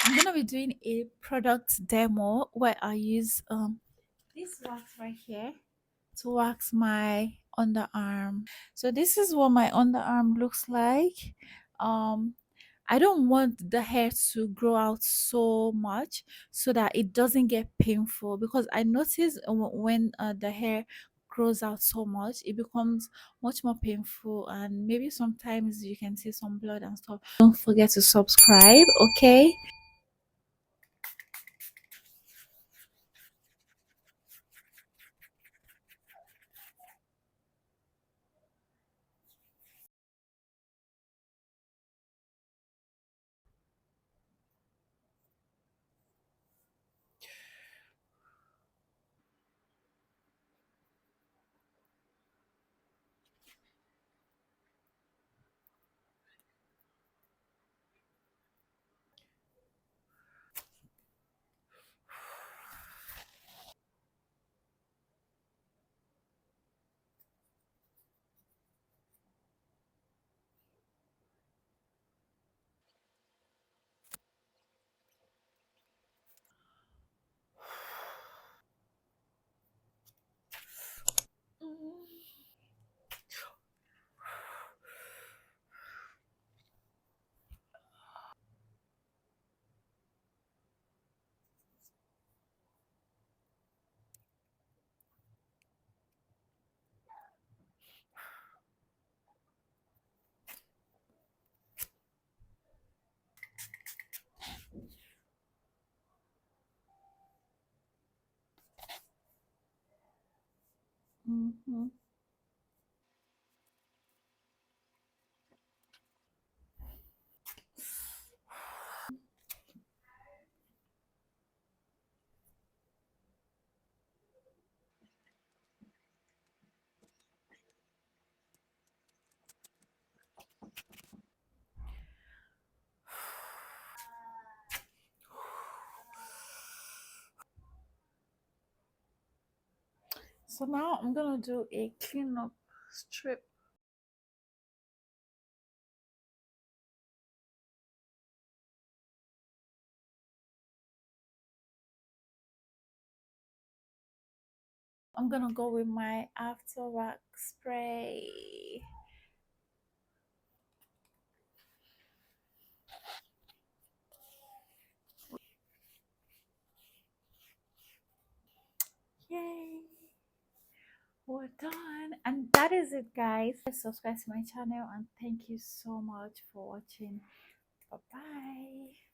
I'm gonna be doing a product demo where I use this wax right here to wax my underarm. So this is what my underarm looks like. Um I don't want the hair to grow out so much so that it doesn't get painful, because I notice when the hair grows out so much, it becomes much more painful, and maybe sometimes you can see some blood and stuff. Don't forget to subscribe, okay? Mhm. So now I'm gonna do a cleanup strip. I'm gonna go with my after wax spray. Yay! We're done. And that is it, guys. Subscribe to my channel, and thank you so much for watching. Bye bye.